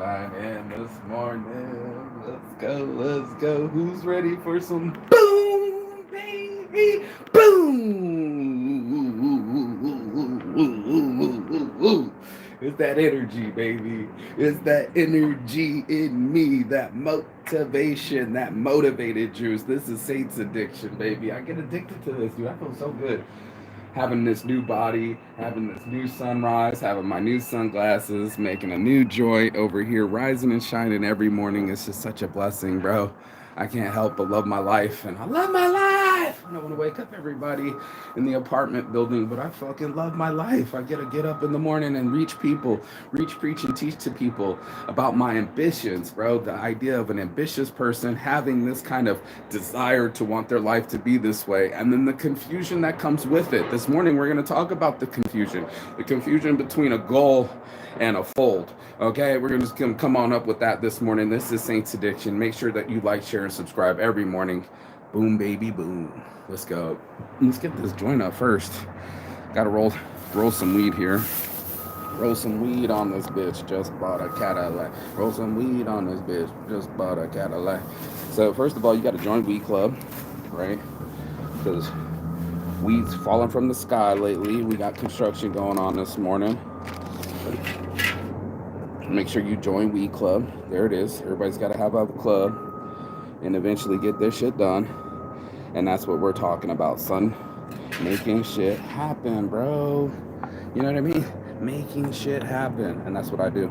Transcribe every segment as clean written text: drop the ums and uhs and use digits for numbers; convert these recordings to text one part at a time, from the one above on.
9 a.m. this morning. Let's go, let's go. Who's ready for some boom, baby? Boom! It's that energy, baby. It's that energy in me, that motivation, that motivated juice. This is Saints addiction, baby. I get addicted to this, dude. I feel so good having this new body, having this new sunrise, having my new sunglasses, making a new joint over here, rising and shining every morning. It's just such a blessing, bro. I can't help but love my life, and I love my life. I don't want to wake up everybody in the apartment building, but I fucking love my life. I get to get up in the morning and reach people, reach, preach, and teach to people about my ambitions, bro. The idea of an ambitious person having this kind of desire to want their life to be this way, and then the confusion that comes with it. This morning, we're going to talk about the confusion between a goal and a fold. Okay, we're just gonna come on up with that this morning. This is Saints Addiction. Make sure that you like, share, and subscribe every morning. Boom, baby, boom. Let's go. Let's get this joint up first. Gotta roll some weed here. Roll some weed on this bitch. Just bought a Cadillac. Roll some weed on this bitch. Just bought a Cadillac. So first of all, you got to join Weed Club, right? Because weeds falling from the sky lately. We got construction going on this morning. Make sure you join Weed Club. There it is. Everybody's got to have a club and eventually get their shit done. And that's what we're talking about, son. Making shit happen, bro. You know what I mean? Making shit happen. And that's what I do.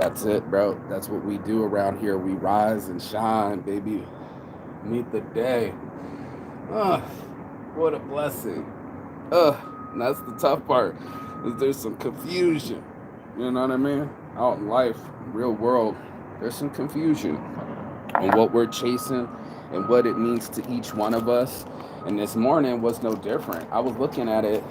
That's it, bro. That's what we do around here. We rise and shine, baby. Meet the day. What a blessing. And that's the tough part. Is there's some confusion. You know what I mean? Out in life, real world, there's some confusion on what we're chasing and what it means to each one of us. And this morning was no different. I was looking at it.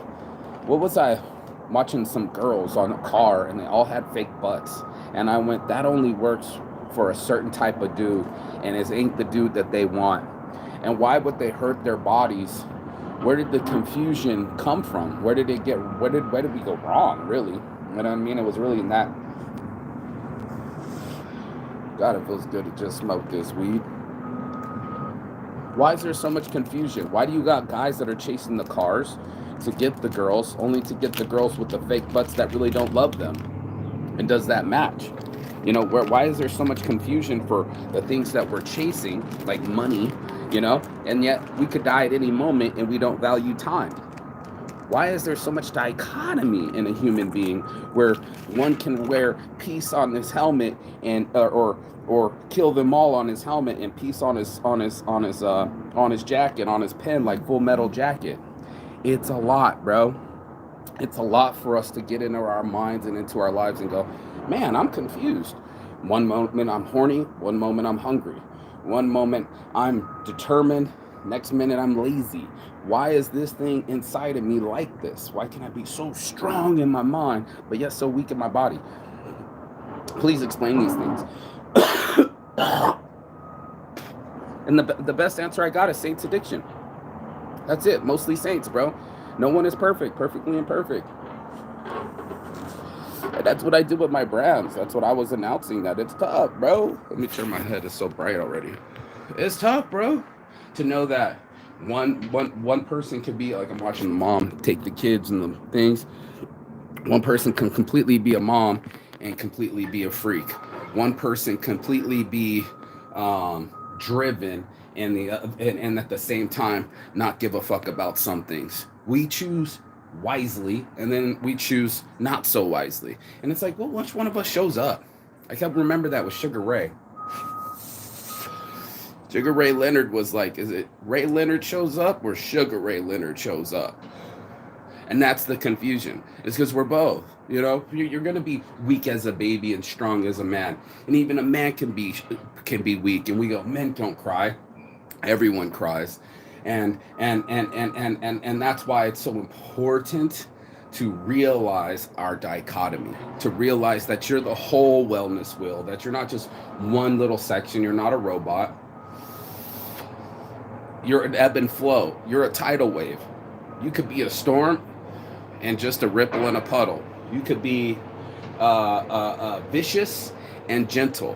What was I watching? Some girls on a car, and they all had fake butts. And I went, that only works for a certain type of dude, and it ain't the dude that they want. And why would they hurt their bodies? Where did the confusion come from? Where did we go wrong, really? You know what I mean? It was really in that. God, it feels good to just smoke this weed. Why is there so much confusion? Why do you got guys that are chasing the cars to get the girls, only to get the girls with the fake butts that really don't love them? And does that match? You know, why is there so much confusion for the things that we're chasing, like money, you know, and yet we could die at any moment and we don't value time? Why is there so much dichotomy in a human being where one can wear peace on his helmet and or kill them all on his helmet and peace on his jacket, on his pen, like Full Metal Jacket? It's a lot, bro. It's a lot for us to get into our minds and into our lives and go, man, I'm confused. One moment I'm horny, one moment I'm hungry. One moment I'm determined, next minute I'm lazy. Why is this thing inside of me like this? Why can I be so strong in my mind, but yet so weak in my body? Please explain these things. And the best answer I got is Saints addiction. That's it. Mostly Saints, bro. No one is perfect, perfectly imperfect. And that's what I do with my brands. That's what I was announcing, that it's tough, bro. Let me turn my head. It's so bright already. It's tough, bro, to know that one person can be like, I'm watching the mom take the kids and the things. One person can completely be a mom and completely be a freak. One person completely be driven and at the same time not give a fuck about some things. We choose wisely, and then we choose not so wisely. And it's like, well, which one of us shows up? I kept remember that with Sugar Ray. Sugar Ray Leonard was like, is it Ray Leonard shows up or Sugar Ray Leonard shows up? And that's the confusion. It's because we're both. You know, you're going to be weak as a baby and strong as a man. And even a man can be weak. And we go, men don't cry. Everyone cries. And that's why it's so important to realize our dichotomy, to realize that you're the whole wellness wheel, that you're not just one little section, you're not a robot. You're an ebb and flow. You're a tidal wave. You could be a storm, and just a ripple in a puddle. You could be vicious and gentle.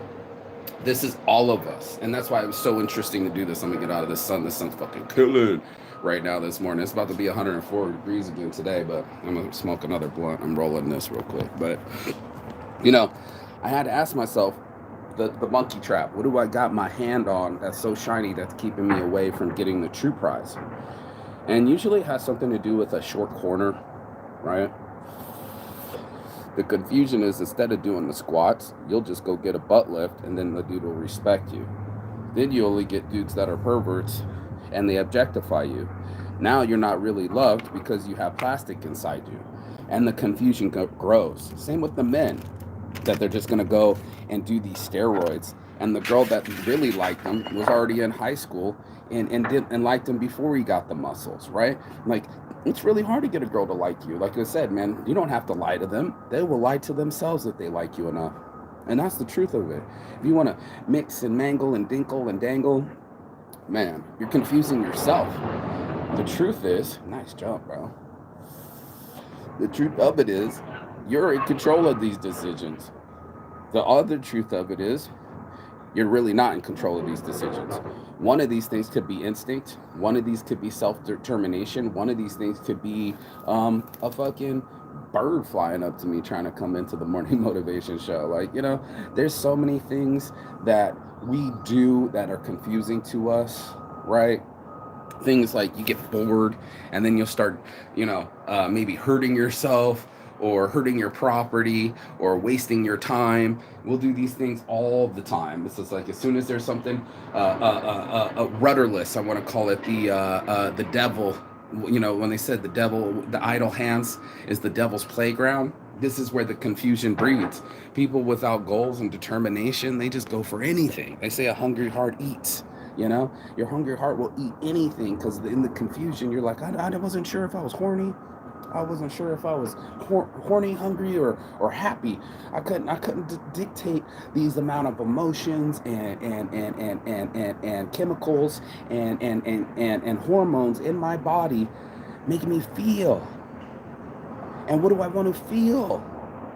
This is all of us, and that's why it was so interesting to do this. Let me get out of the sun. The sun's fucking killing right now this morning. It's about to be 104 degrees again today, but I'm gonna smoke another blunt. I'm rolling this real quick, but you know, I had to ask myself, the monkey trap. What do I got my hand on that's so shiny that's keeping me away from getting the true prize? And usually it has something to do with a short corner, right? The confusion is, instead of doing the squats, you'll just go get a butt lift and then the dude will respect you. Then you only get dudes that are perverts and they objectify you. Now you're not really loved because you have plastic inside you. And the confusion grows. Same with the men, that they're just going to go and do these steroids. And the girl that really liked him was already in high school and liked him before he got the muscles, right? Like, it's really hard to get a girl to like you. Like I said, man, you don't have to lie to them. They will lie to themselves if they like you enough. And that's the truth of it. If you want to mix and mangle and dinkle and dangle, man, you're confusing yourself. The truth is, nice jump, bro. The truth of it is, you're in control of these decisions. The other truth of it is, you're really not in control of these decisions. One of these things could be instinct. One of these could be self-determination. One of these things could be a fucking bird flying up to me trying to come into the morning motivation show. Like, you know, there's so many things that we do that are confusing to us, right? Things like you get bored and then you'll start, maybe hurting yourself or hurting your property or wasting your time. We'll do these things all the time. It's just like, as soon as there's something rudderless, I want to call it the devil. You know, when they said the devil, the idle hands is the devil's playground. This is where the confusion breeds. People without goals and determination, they just go for anything. They say a hungry heart eats. You know, your hungry heart will eat anything, because in the confusion, you're like, I wasn't sure if I was horny. I wasn't sure if I was horny, hungry, or happy. I couldn't dictate these amount of emotions and chemicals and hormones in my body making me feel. And what do I want to feel?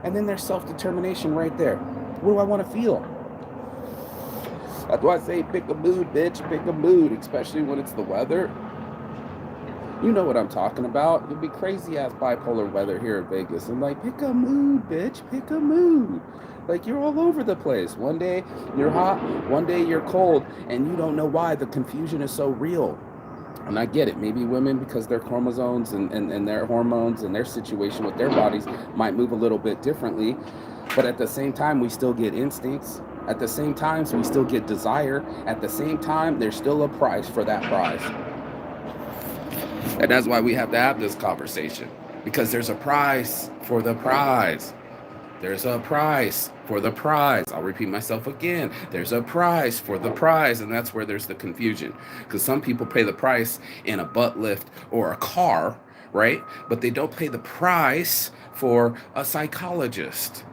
And then there's self-determination right there. What do I want to feel? That's why I say pick a mood, bitch. Pick a mood, especially when it's the weather. You know what I'm talking about. It'd be crazy ass bipolar weather here in Vegas. I'm like, pick a mood, bitch. Pick a mood. Like, you're all over the place. One day you're hot, one day you're cold, and you don't know why. The confusion is so real. And I get it. Maybe women, because their chromosomes and their hormones and their situation with their bodies might move a little bit differently. But at the same time, we still get instincts. At the same time, we still get desire. At the same time, there's still a price for that prize. And that's why we have to have this conversation. Because there's a price for the prize. There's a price for the prize. I'll repeat myself again. There's a price for the prize. And that's where there's the confusion. Because some people pay the price in a butt lift or a car, right? But they don't pay the price for a psychologist.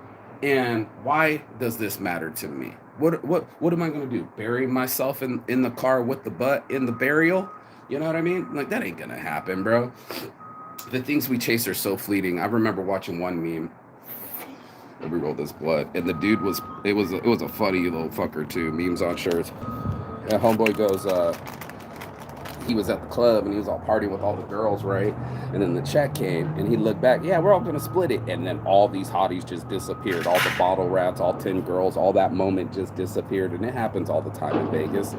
And why does this matter to me? What am I going to do? Bury myself in the car with the butt in the burial? You know what I mean? Like, that ain't going to happen, bro. The things we chase are so fleeting. I remember watching one meme. Let me roll this blood. And the dude it was a funny little fucker too. Memes on shirts. And homeboy goes, he was at the club and he was all partying with all the girls, right? And then the check came and he looked back, yeah, we're all gonna split it. And then all these hotties just disappeared. All the bottle rats, all 10 girls, all that moment just disappeared. And it happens all the time in Vegas,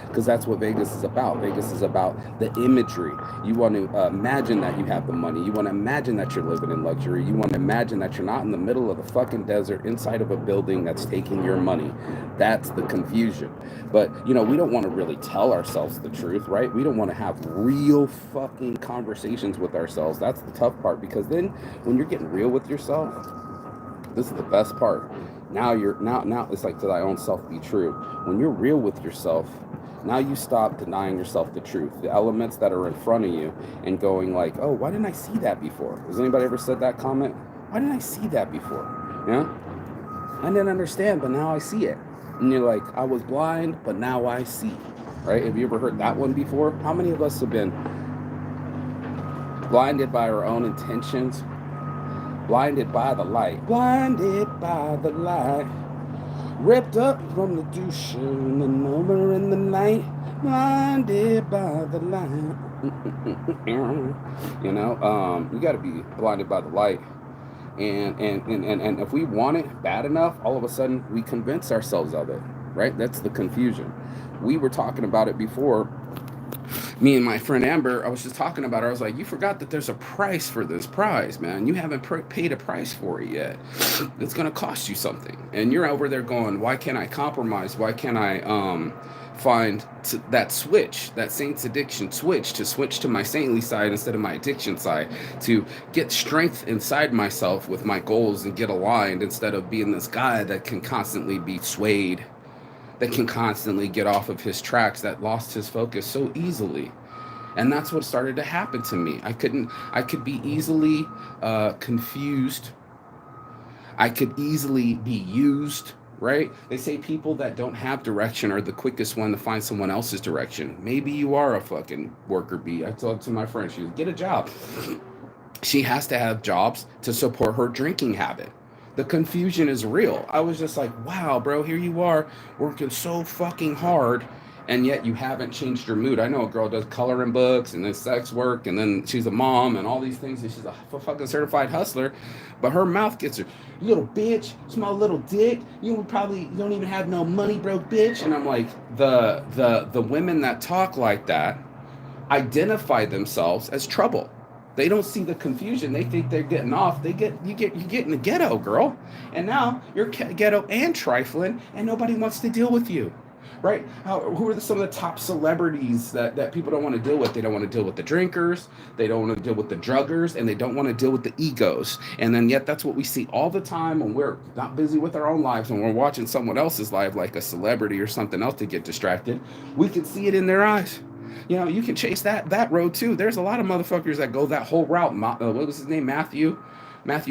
because that's what Vegas is about. Vegas is about the imagery. You want to imagine that you have the money. You want to imagine that you're living in luxury. You want to imagine that you're not in the middle of the fucking desert inside of a building that's taking your money. That's the confusion. But, we don't want to really tell ourselves the truth, right? We don't want to have real fucking conversations with ourselves. That's the tough part, because then when you're getting real with yourself, this is the best part. Now it's like, to thy own self be true. When you're real with yourself, now you stop denying yourself the truth, the elements that are in front of you, and going like, oh, why didn't I see that before? Has anybody ever said that comment? Why didn't I see that before? Yeah, I didn't understand, but now I see it. And you're like, I was blind, but now I see. Right? Have you ever heard that one before? How many of us have been blinded by our own intentions, blinded by the light, blinded by the light, ripped up from the douche in the moment in the night, blinded by the light. You know, we got to be blinded by the light. And if we want it bad enough, all of a sudden we convince ourselves of it, right? That's the confusion. We were talking about it before. Me and my friend Amber, I was just talking about her. I was like, you forgot that there's a price for this prize, man. You haven't paid a price for it yet. It's going to cost you something. And you're over there going, why can't I compromise? Why can't I find that switch, that saint's addiction switch, to switch to my saintly side instead of my addiction side, to get strength inside myself with my goals and get aligned instead of being this guy that can constantly be swayed, that can constantly get off of his tracks, that lost his focus so easily. And that's what started to happen to me. I could be easily confused. I could easily be used, right? They say people that don't have direction are the quickest one to find someone else's direction. Maybe you are a fucking worker bee. I talked to my friend, she was, get a job. She has to have jobs to support her drinking habit. The confusion is real. I was just like, wow, bro, here you are working so fucking hard, and yet you haven't changed your mood. I know a girl does coloring books and then sex work, and then she's a mom and all these things, and she's a fucking certified hustler, but her mouth gets her, you little bitch, small little dick, you probably don't even have no money, broke bitch. And I'm like, the women that talk like that identify themselves as trouble. They don't see the confusion. They think they're getting off. You get in the ghetto, girl, and now you're ghetto and trifling, and nobody wants to deal with you, right? Who are some of the top celebrities that people don't want to deal with? They don't want to deal with the drinkers. They don't want to deal with the druggers, and they don't want to deal with the egos. And then yet that's what we see all the time when we're not busy with our own lives, and we're watching someone else's life, like a celebrity or something else, to get distracted. We can see it in their eyes. You know, you can chase that road too. There's a lot of motherfuckers that go that whole route. What was his name? Matthew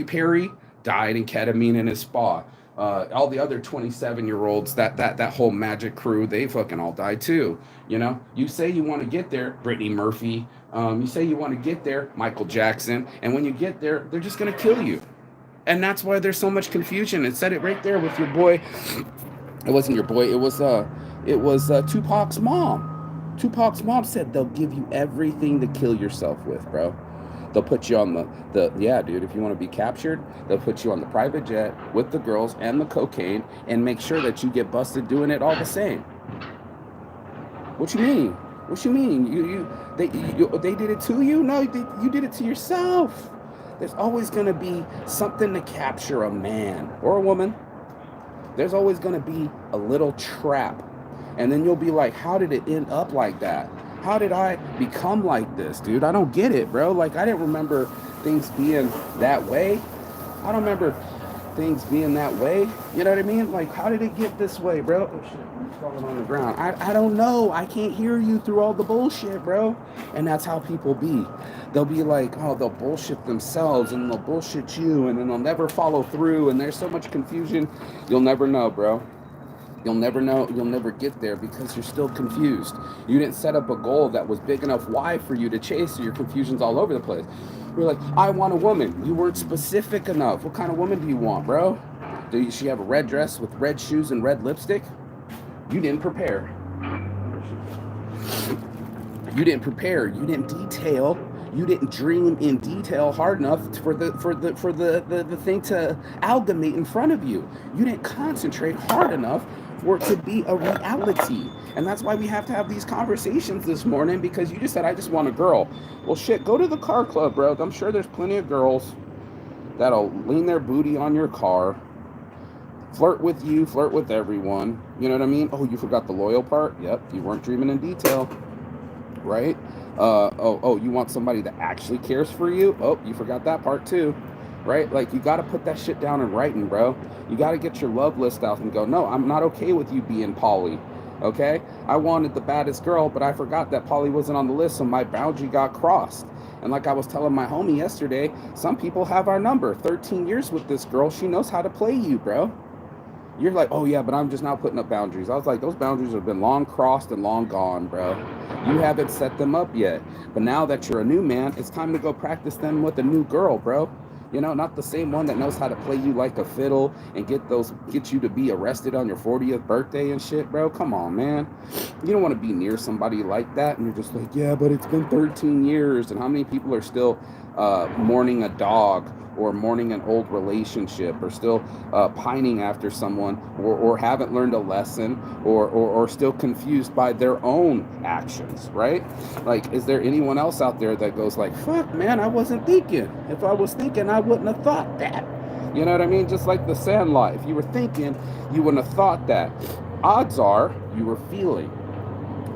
Perry died in ketamine in his spa. All the other 27-year-olds, that whole magic crew, they fucking all died too. You know, you say you want to get there, Brittany Murphy. You say you want to get there, Michael Jackson, and when you get there, they're just gonna kill you. And that's why there's so much confusion. It said it right there with your boy. It wasn't your boy. It was Tupac's mom. Tupac's mom said they'll give you everything to kill yourself with, bro. They'll put you on yeah, dude, if you want to be captured, they'll put you on the private jet with the girls and the cocaine and make sure that you get busted doing it all the same. What you mean? What you mean? They did it to you? No, you did it to yourself. There's always going to be something to capture a man or a woman. There's always going to be a little trap. And then you'll be like, how did it end up like that? How did I become like this, dude? I don't get it, bro. Like, I didn't remember things being that way. I don't remember things being that way. You know what I mean? Like, how did it get this way, bro? Oh, shit, I'm falling on the ground. I don't know. I can't hear you through all the bullshit, bro. And that's how people be. They'll be like, oh, they'll bullshit themselves, and they'll bullshit you, and then they'll never follow through, and there's so much confusion. You'll never know, bro. You'll never know. You'll never get there because you're still confused. You didn't set up a goal that was big enough wide for you to chase, so your confusion's all over the place. You're like, I want a woman. You weren't specific enough. What kind of woman do you want, bro? Does she have a red dress with red shoes and red lipstick? You didn't prepare. You didn't prepare. You didn't detail. You didn't dream in detail hard enough for the thing to amalgamate in front of you. You didn't concentrate hard enough for it to be a reality. And that's why we have to have these conversations this morning, because you just said, I just want a girl. Well, shit, go to the car club, bro. I'm sure there's plenty of girls that'll lean their booty on your car, flirt with you, flirt with everyone. You know what I mean? Oh, you forgot the loyal part? Yep, you weren't dreaming in detail, right? You want somebody that actually cares for you? Oh, you forgot that part too, right? Like, you got to put that shit down in writing, bro. You got to get your love list out and go, no, I'm not okay with you being poly, okay? I wanted the baddest girl, but I forgot that poly wasn't on the list, so my boundary got crossed. And like I was telling my homie yesterday, some people have our number. 13 years with this girl. She knows how to play you, bro. You're like, oh yeah, but I'm just now putting up boundaries. I was like, those boundaries have been long crossed and long gone, bro. You haven't set them up yet. But now that you're a new man, it's time to go practice them with a new girl, bro. You know, not the same one that knows how to play you like a fiddle and get you to be arrested on your 40th birthday and shit, bro. Come on, man. You don't want to be near somebody like that, and you're just like, yeah, but it's been 13 years, and how many people are still mourning a dog or mourning an old relationship, or still pining after someone, or haven't learned a lesson, or still confused by their own actions, right? Like, is there anyone else out there that goes like, fuck, man, I wasn't thinking. If I was thinking, I wouldn't have thought that. You know what I mean? Just like the Sandlot. If you were thinking, you wouldn't have thought that. Odds are you were feeling.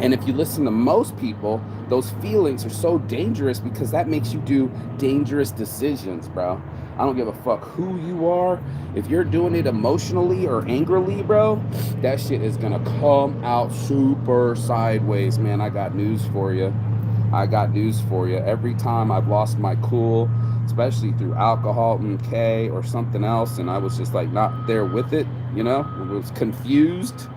And if you listen to most people, those feelings are so dangerous because that makes you do dangerous decisions, bro. I don't give a fuck who you are. If you're doing it emotionally or angrily, bro, that shit is gonna come out super sideways, man. I got news for you. I got news for you. Every time I've lost my cool, especially through alcohol, MK, or something else, and I was just like not there with it, you know, I was confused,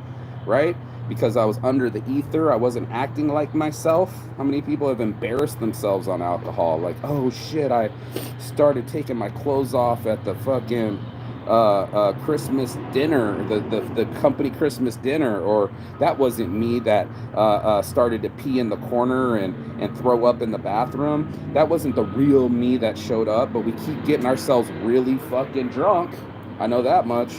right? Because I was under the ether. I wasn't acting like myself. How many people have embarrassed themselves on alcohol? Like, oh shit, I started taking my clothes off at the fucking Christmas dinner, the company Christmas dinner, or that wasn't me that started to pee in the corner and throw up in the bathroom. That wasn't the real me that showed up, but we keep getting ourselves really fucking drunk. I know that much.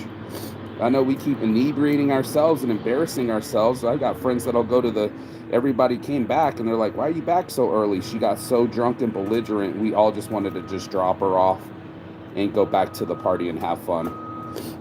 I know we keep inebriating ourselves and embarrassing ourselves. I got friends that'll go to everybody came back and they're like, why are you back so early? She got so drunk and belligerent. We all just wanted to just drop her off and go back to the party and have fun.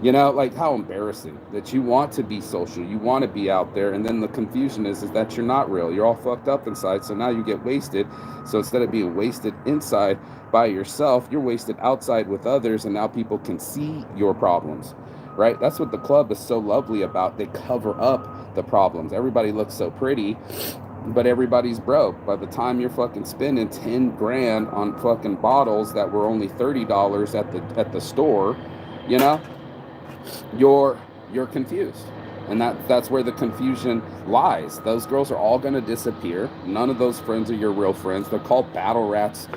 You know, like how embarrassing that you want to be social, you want to be out there, and then the confusion is that you're not real. You're all fucked up inside, so now you get wasted. So instead of being wasted inside by yourself, you're wasted outside with others, and now people can see your problems. Right? That's what the club is so lovely about. They cover up the problems. Everybody looks so pretty, but everybody's broke. By the time you're fucking spending 10 grand on fucking bottles that were only $30 at the store, you know, you're confused. And that's where the confusion lies. Those girls are all going to disappear. None of those friends are your real friends. They're called bottle rats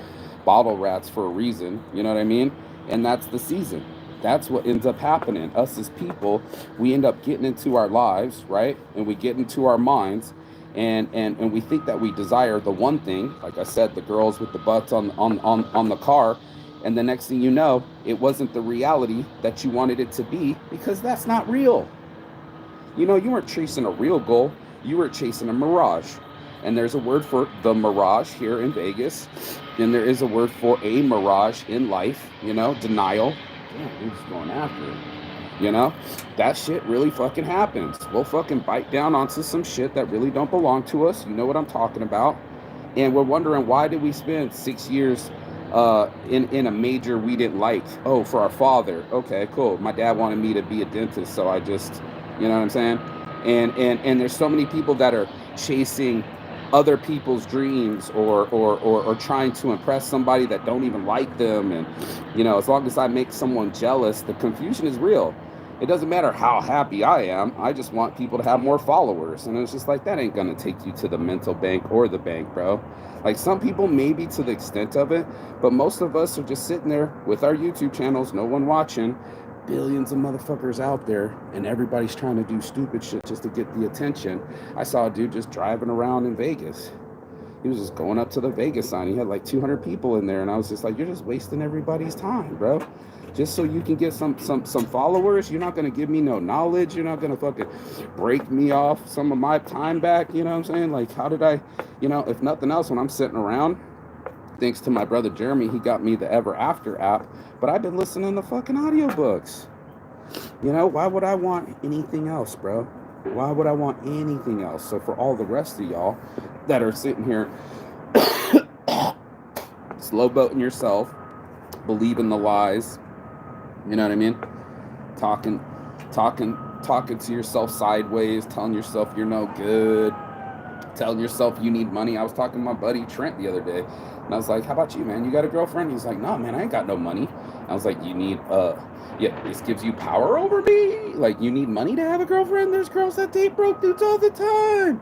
for a reason. You know what I mean? And that's the season. That's what ends up happening. Us as people, we end up getting into our lives, right? And we get into our minds, and we think that we desire the one thing. Like I said, the girls with the butts on the car, and the next thing you know, it wasn't the reality that you wanted it to be, because that's not real. You know, you weren't chasing a real goal. You were chasing a mirage. And there's a word for the mirage here in Vegas, and there is a word for a mirage in life, you know, denial. Damn, we're just going after it. You know, that shit really fucking happens. We'll fucking bite down onto some shit that really don't belong to us. You know what I'm talking about. And we're wondering, why did we spend 6 years in a major we didn't like? Oh, for our father. Okay, cool. My dad wanted me to be a dentist, so I just, you know what I'm saying? And there's so many people that are chasing other people's dreams, or trying to impress somebody that don't even like them. And you know, as long as I make someone jealous, the confusion is real. It doesn't matter how happy I am. I just want people to have more followers. And it's just like, that ain't gonna take you to the mental bank or the bank, bro. Like, some people maybe to the extent of it, but most of us are just sitting there with our YouTube channels, no one watching, billions of motherfuckers out there, and everybody's trying to do stupid shit just to get the attention. I saw a dude just driving around in Vegas. He was just going up to the Vegas sign. He had like 200 people in there, and I was just like, you're just wasting everybody's time, bro. Just so you can get some followers. You're not gonna give me no knowledge. You're not gonna fucking break me off some of my time back. You know what I'm saying? Like, how did I, you know, if nothing else, when I'm sitting around, thanks to my brother Jeremy, he got me the Ever After app, but I've been listening to fucking audiobooks. You know, why would I want anything else, bro? Why would I want anything else? So for all the rest of y'all that are sitting here slow boating yourself, believing the lies, you know what I mean? Talking to yourself sideways, telling yourself you're no good, telling yourself you need money. I was talking to my buddy Trent the other day, and I was like, how about you, man? You got a girlfriend? He's like, no, man, I ain't got no money. I was like, you need, yeah, this gives you power over me? Like, you need money to have a girlfriend? There's girls that date broke dudes all the time.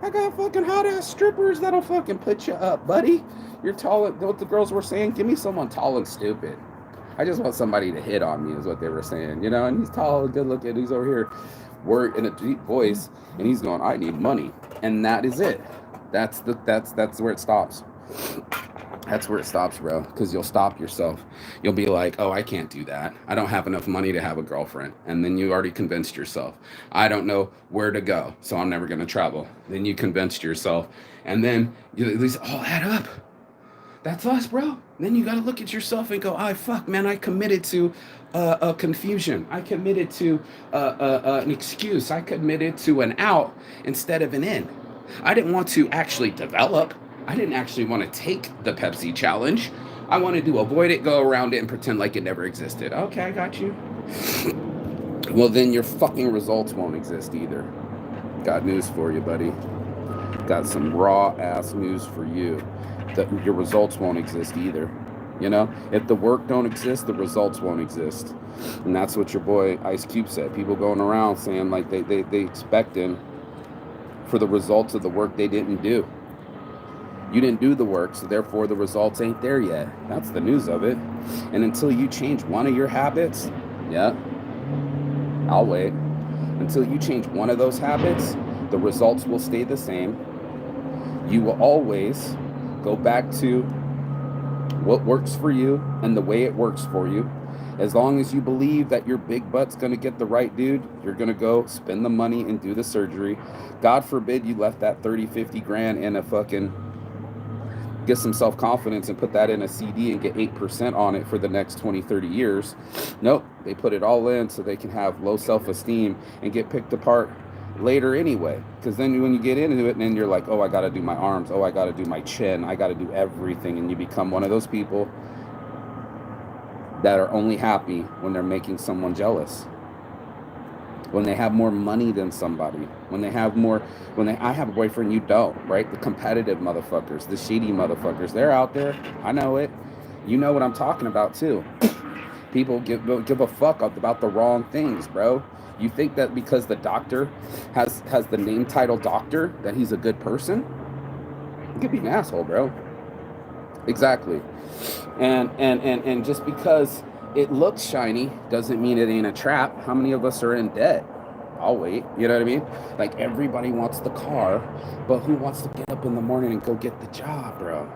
I got fucking hot ass strippers that'll fucking put you up, buddy. You're tall. What the girls were saying? Give me someone tall and stupid. I just want somebody to hit on me, is what they were saying, you know. And he's tall and good looking. He's over here, word in a deep voice, and he's going, "I need money," and that is it. That's where it stops. That's where it stops, bro. Because you'll stop yourself. You'll be like, "Oh, I can't do that. I don't have enough money to have a girlfriend." And then you already convinced yourself, "I don't know where to go, so I'm never gonna travel." Then you convinced yourself, and then these all add up. That's us, bro. Then you got to look at yourself and go, "Oh, fuck, man, I committed to a confusion. I committed to an excuse. I committed to an out instead of an in. I didn't want to actually develop. I didn't actually want to take the Pepsi challenge. I wanted to avoid it, go around it, and pretend like it never existed." Okay, I got you. Well, then your fucking results won't exist either. Got news for you, buddy. Got some raw ass news for you. That your results won't exist either. You know, if the work don't exist, the results won't exist. And that's what your boy Ice Cube said. People going around saying like they expecting for the results of the work they didn't do. You didn't do the work, so therefore the results ain't there yet. That's the news of it. And until you change one of your habits, yeah, I'll wait. Until you change one of those habits, the results will stay the same. You will always go back to what works for you and the way it works for you. As long as you believe that your big butt's going to get the right dude, you're going to go spend the money and do the surgery. God forbid you left that 30, 50 grand in a fucking, get some self-confidence and put that in a CD and get 8% on it for the next 20, 30 years. Nope, they put it all in so they can have low self-esteem and get picked apart later anyway. Because then when you get into it, and then you're like, "Oh, I got to do my arms. Oh, I got to do my chin. I got to do everything." And you become one of those people that are only happy when they're making someone jealous. When they have more money than somebody. When they have more, I have a boyfriend, you don't, right? The competitive motherfuckers, the shady motherfuckers, they're out there. I know it. You know what I'm talking about too. People give a fuck about the wrong things, bro. You think that because the doctor has the name title doctor that he's a good person? You could be an asshole, bro. Exactly. And just because it looks shiny doesn't mean it ain't a trap. How many of us are in debt? I'll wait. You know what I mean? Like, everybody wants the car, but who wants to get up in the morning and go get the job, bro?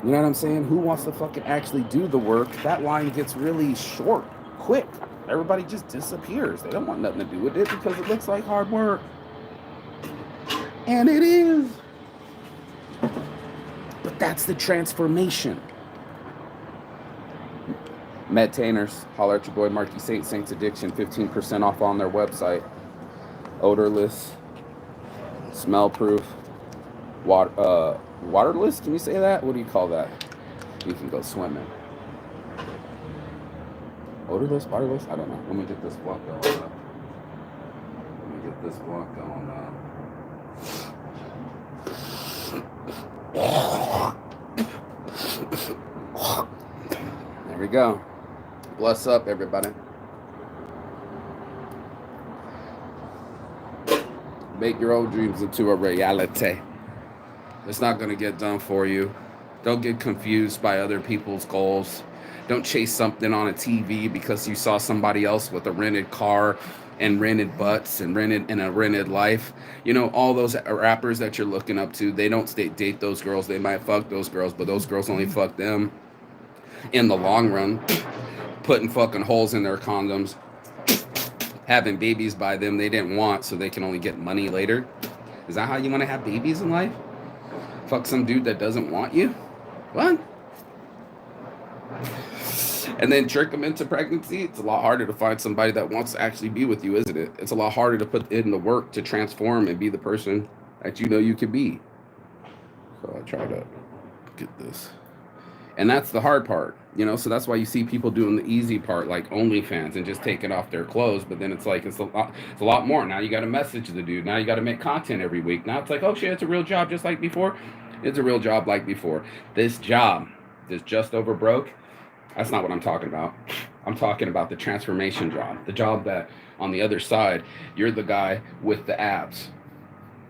You know what I'm saying? Who wants to fucking actually do the work? That line gets really short, quick. Everybody just disappears. They don't want nothing to do with it because it looks like hard work. And it is. But that's the transformation. Medtainers, holler at your boy Marky Saint, Saints Addiction, 15% off on their website. Odorless, smell-proof, waterless, can you say that? What do you call that? You can go swimming. Odorless, waterless? I don't know. Let me get this block going. There we go. Bless up, everybody. Make your own dreams into a reality. It's not going to get done for you. Don't get confused by other people's goals. Don't chase something on a TV because you saw somebody else with a rented car and rented butts and a rented life. You know, all those rappers that you're looking up to, they don't date those girls. They might fuck those girls, but those girls only fuck them in the long run. Putting fucking holes in their condoms. Having babies by them they didn't want so they can only get money later. Is that how you want to have babies in life? Fuck some dude that doesn't want you? What? And then trick them into pregnancy? It's a lot harder to find somebody that wants to actually be with you, isn't it? It's a lot harder to put in the work to transform and be the person that you know you could be. So I try to get this. And that's the hard part, you know? So that's why you see people doing the easy part, like OnlyFans, and just taking off their clothes. But then it's like, it's a lot more. Now you got to message the dude. Now you got to make content every week. Now it's like, oh shit, it's a real job just like before. It's a real job like before. This job, this Just Over Broke, That's not what I'm talking about. I'm talking about the transformation job, the job that on the other side, you're the guy with the abs.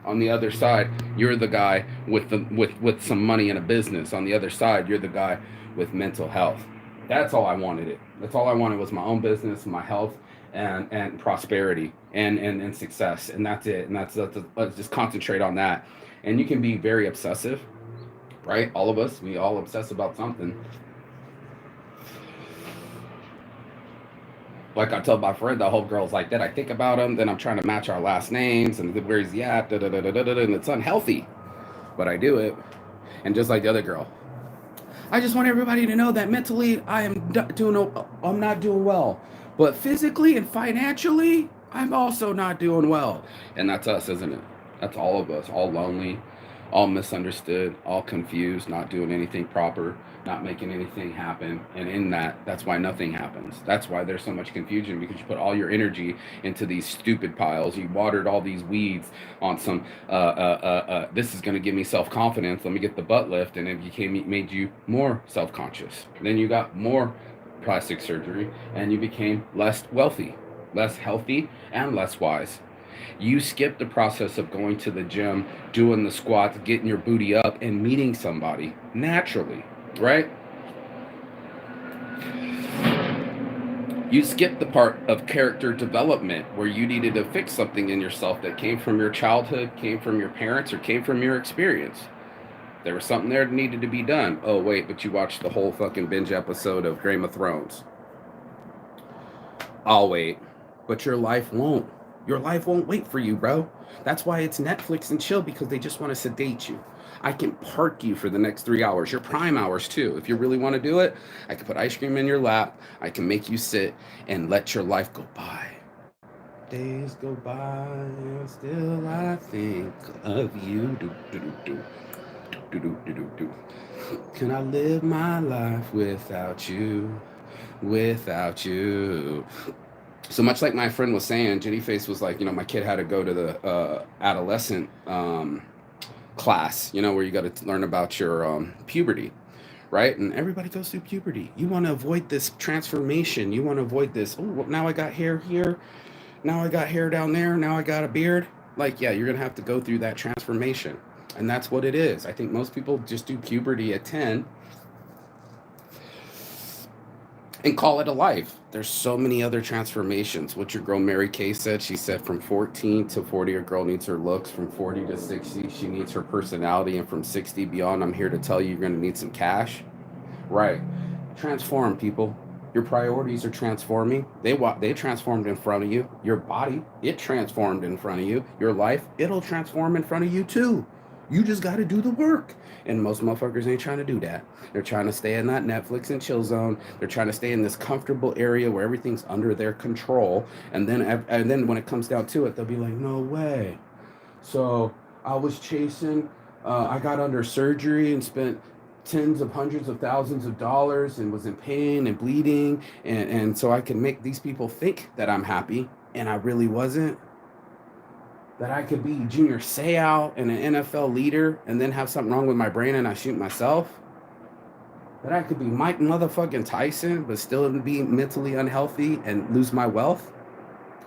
On the other side, you're the guy with some money in a business. On the other side, you're the guy with mental health. That's all I wanted. That's all I wanted was my own business, my health, and prosperity and success, and that's it. And that's let's just concentrate on that. And you can be very obsessive, right? All of us, we all obsess about something. Like I told my friend, the whole girl's like that. I think about him, then I'm trying to match our last names and where's he at, and it's unhealthy. But I do it, and just like the other girl, I just want everybody to know that mentally I'm not doing well, but physically and financially I'm also not doing well. And that's us, isn't it? That's all of us, all lonely, all misunderstood, all confused, not doing anything proper, not making anything happen. And in that, that's why nothing happens. That's why there's so much confusion, because you put all your energy into these stupid piles. You watered all these weeds on some this is going to give me self-confidence, let me get the butt lift, and it made you more self-conscious. Then you got more plastic surgery and you became less wealthy, less healthy, and less wise. You skip the process of going to the gym, doing the squats, getting your booty up, and meeting somebody naturally, right? You skip the part of character development where you needed to fix something in yourself that came from your childhood, came from your parents, or came from your experience. There was something there that needed to be done. Oh, wait, but you watched the whole fucking binge episode of Game of Thrones. I'll wait. But your life won't. Your life won't wait for you, bro. That's why it's Netflix and chill, because they just want to sedate you. I can park you for the next 3 hours, your prime hours too. If you really want to do it, I can put ice cream in your lap. I can make you sit and let your life go by. Days go by, and still I think of you. Do, do, do, do. Do, do, do, do, do. Can I live my life without you? Without you. So much like my friend was saying, Jenny Face was like, my kid had to go to the adolescent class, where you got to learn about your puberty, right? And everybody goes through puberty. You want to avoid this transformation. You want to avoid this. Oh, well, now I got hair here. Now I got hair down there. Now I got a beard. Like, yeah, you're going to have to go through that transformation. And that's what it is. I think most people just do puberty at 10 and call it a life. There's so many other transformations. What your girl Mary Kay said, she said from 14 to 40, a girl needs her looks. From 40 to 60, she needs her personality. And from 60 beyond, I'm here to tell you, you're going to need some cash. Right. Transform, people. Your priorities are transforming. They transformed in front of you. Your body, it transformed in front of you. Your life, it'll transform in front of you too. You just got to do the work. And most motherfuckers ain't trying to do that. They're trying to stay in that Netflix and chill zone. They're trying to stay in this comfortable area where everything's under their control. And then when it comes down to it, they'll be like, no way. So I was chasing, I got under surgery and spent tens of hundreds of thousands of dollars and was in pain and bleeding. And so I can make these people think that I'm happy. And I really wasn't. That I could be Junior Seau and an NFL leader and then have something wrong with my brain and I shoot myself. That I could be Mike motherfucking Tyson but still be mentally unhealthy and lose my wealth.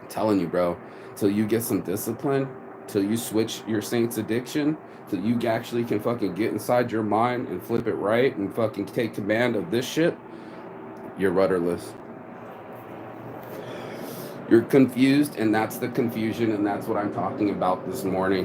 I'm telling you, bro, till you get some discipline, till you switch your Saints addiction, till you actually can fucking get inside your mind and flip it right and fucking take command of this shit, you're rudderless. You're confused, and that's the confusion, and that's what I'm talking about this morning.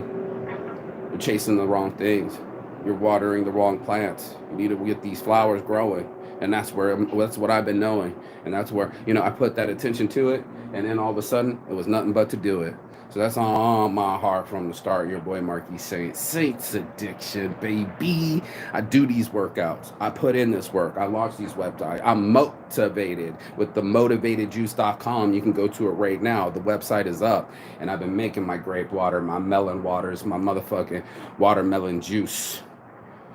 You're chasing the wrong things. You're watering the wrong plants. You need to get these flowers growing, and that's what I've been knowing, and that's where I put that attention to it, and then all of a sudden it was nothing but to do it. So that's on my heart from the start. Your boy Marquis Saints addiction, baby. I do these workouts. I put in this work. I launch these websites. I'm motivated with the motivatedjuice.com. You can go to it right now. The website is up. And I've been making my grape water, my melon waters, my motherfucking watermelon juice.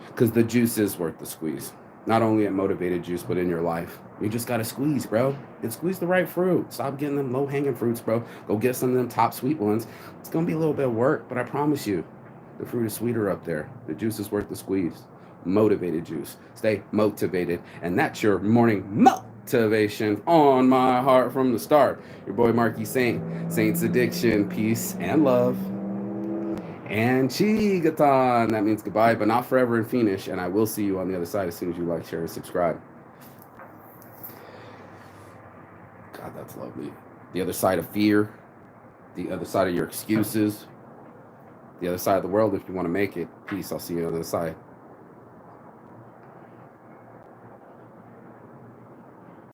Because the juice is worth the squeeze. Not only at Motivated Juice, but in your life. You just got to squeeze, bro. And squeeze the right fruit. Stop getting them low-hanging fruits, bro. Go get some of them top sweet ones. It's going to be a little bit of work, but I promise you, the fruit is sweeter up there. The juice is worth the squeeze. motivated juice. Stay motivated. And that's your morning motivation on my heart from the start. Your boy Marky Saint. Saints Addiction. Peace and love. And Chigatan. That means goodbye, but not forever and finish. And I will see you on the other side as soon as you like, share, and subscribe. God, that's lovely. The other side of fear, the other side of your excuses, the other side of the world if you want to make it. Peace. I'll see you on the other side.